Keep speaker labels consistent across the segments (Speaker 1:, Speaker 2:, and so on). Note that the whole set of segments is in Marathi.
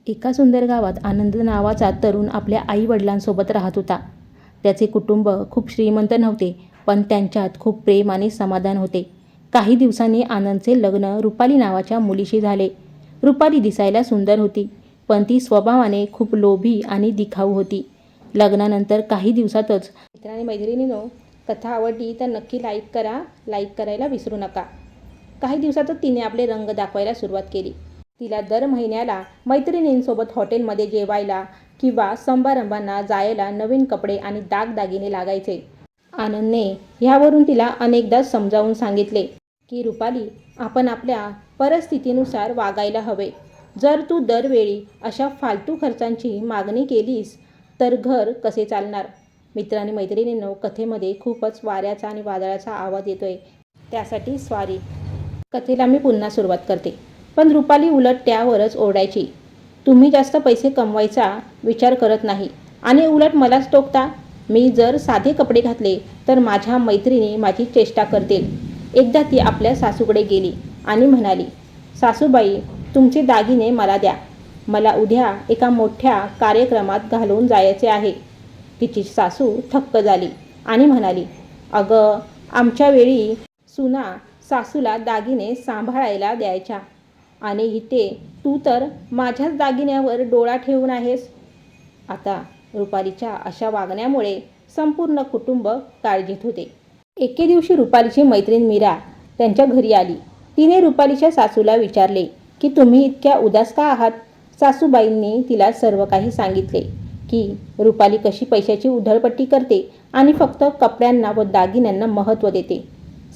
Speaker 1: एका सुंदर गावात आनंद नावाचा तरुण आपल्या आई-वडिलांसोबत राहत होता. त्याचे कुटुंब खूप श्रीमंत नव्हते, पण त्यांच्यात खूप प्रेम आणि समाधान होते. काही दिवसांनी आनंदचे लग्न रुपाली नावाच्या मुलीशी झाले. रुपाली दिसायला सुंदर होती, पण ती स्वभावाने खूप लोभी आणि दिखाऊ होती. लग्नानंतर काही दिवसातच मित्रांनी मैत्रिणींनो, कथा आवडली तर नक्की लाईक करा, लाईक करायला विसरू नका. काही दिवसातच तिने आपले रंग दाखवायला सुरुवात केली. तिला दर महिन्याला मैत्रिणींसोबत हॉटेलमध्ये जेवायला किंवा समारंभांना जायला नवीन कपडे आणि दागदागिने लागायचे. आनंदने ह्यावरून तिला अनेकदा समजावून सांगितले की रुपाली, आपण आपल्या परिस्थितीनुसार वागायला हवे. जर तू दरवेळी अशा फालतू खर्चांची मागणी केलीस तर घर कसे चालणार. मित्रांनी मैत्रिणींनो, कथेमध्ये खूपच वाऱ्याचा आणि वादळाचा आवाज येतोय, त्यासाठी सॉरी. कथेला मी पुन्हा सुरुवात करते. पण रुपाली उलट त्यावरच ओरडायची. तुम्ही जास्त पैसे कमवायचा विचार करत नाही आणि उलट मलाच टोकता. मी जर साधे कपडे घातले तर माझ्या मैत्रिणी माझी चेष्टा करतील. एकदा ती आपल्या सासूकडे गेली आणि म्हणाली, सासूबाई, तुमचे दागिने मला द्या. मला उद्या एका मोठ्या कार्यक्रमात घालून जायचे आहे. तिची सासू थक्क झाली आणि म्हणाली, अगं, आमच्या वेळी सुना सासूला दागिने सांभाळायला द्यायच्या आणि इथे तू तर माझ्याच दागिन्यावर डोळा ठेवून आहेस. आता रुपालीच्या अशा वागण्यामुळे संपूर्ण कुटुंब काळजीत होते. एके दिवशी रुपालीची मैत्रीण मीरा त्यांच्या घरी आली. तिने रुपालीच्या सासूला विचारले की तुम्ही इतक्या उदास का आहात. सासूबाईंनी तिला सर्व काही सांगितले की रुपाली कशी पैशाची उधळपट्टी करते आणि फक्त कपड्यांना व दागिन्यांना महत्त्व देते.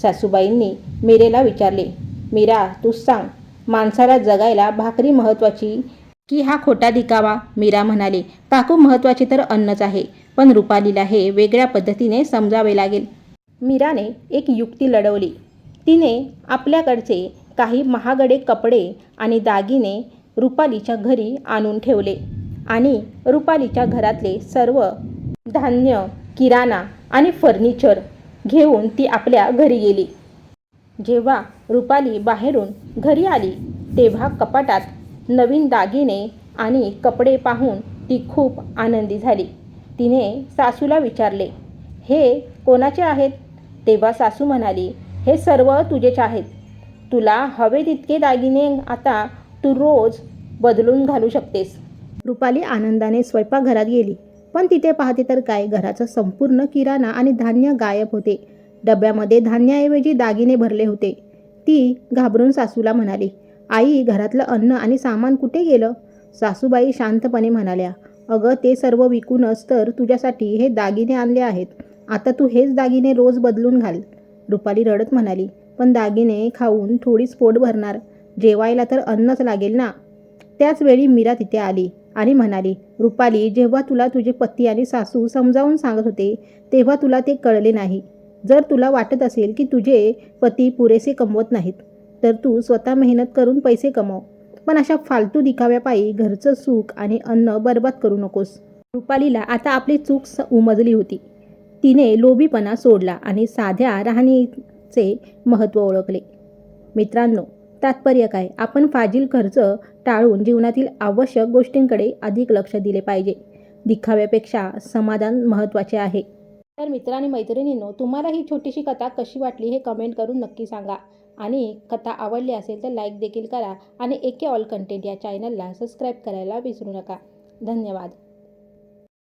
Speaker 1: सासूबाईंनी मीरेला विचारले, मीरा, तूच सांग, माणसाला जगायला भाकरी महत्त्वाची की हा खोटा दिखावा. मीरा म्हणाली, काकू, महत्त्वाचे तर अन्नच आहे, पण रुपालीला हे वेगळ्या पद्धतीने समजावे लागेल. मीराने एक युक्ती लढवली. तिने आपल्याकडचे काही महागडे कपडे आणि दागिने रुपालीच्या घरी आणून ठेवले आणि रुपालीच्या घरातले सर्व धान्य, किराणा आणि फर्निचर घेऊन ती आपल्या घरी गेली. जेव्हा रुपाली बाहेरून घरी आली तेव्हा कपाटात नवीन दागिने आणि कपडे पाहून ती खूप आनंदी झाली. तिने सासूला विचारले, हे कोणाचे आहेत. तेव्हा सासू म्हणाली, हे सर्व तुझेच आहेत. तुला हवे तितके दागिने आता तू रोज बदलून घालू शकतेस. रुपाली आनंदाने स्वयंपाकघरात गेली, पण तिथे पाहते तर काय, घराचा संपूर्ण किराणा आणि धान्य गायब होते. डब्यामध्ये धान्याऐवजी दागिने भरले होते. ती घाबरून सासूला म्हणाली, आई, घरातलं अन्न आणि सामान कुठे गेलं. सासूबाई शांतपणे म्हणाल्या, अगं, ते सर्व विकूनच तर तुझ्यासाठी हे दागिने आणले आहेत. आता तू हेच दागिने रोज बदलून घाल. रुपाली रडत म्हणाली, पण दागिने खाऊन थोडीच पोट भरणार, जेवायला तर अन्नच लागेल ना. त्याच वेळी मीरा तिथे आली आणि म्हणाली, रुपाली, जेव्हा तुला तुझे पती आणि सासू समजावून सांगत होते तेव्हा तुला ते कळले नाही. जर तुला वाटत असेल की तुझे पती पुरेसे कमवत नाहीत तर तू स्वतः मेहनत करून पैसे कमव, पण अशा फालतू दिखाव्यापायी घरचं सुख आणि अन्न बर्बाद करू नकोस. रुपालीला आता आपली चूक उमजली होती. तिने लोभीपणा सोडला आणि साध्या राहणीचे महत्त्व ओळखले. मित्रांनो, तात्पर्य काय, आपण फाजील खर्च टाळून जीवनातील आवश्यक गोष्टींकडे अधिक लक्ष दिले पाहिजे. दिखाव्यापेक्षा समाधान महत्त्वाचे आहे. तर मित्रांनी मैत्रिणींनो, तुम्हाला ही छोटीशी कथा कशी वाटली हे कमेंट करून नक्की सांगा. आणि कथा आवडली असेल तर लाईक देखील करा आणि एके ऑल कंटेंट या चॅनलला सबस्क्राईब करायला विसरू नका. धन्यवाद.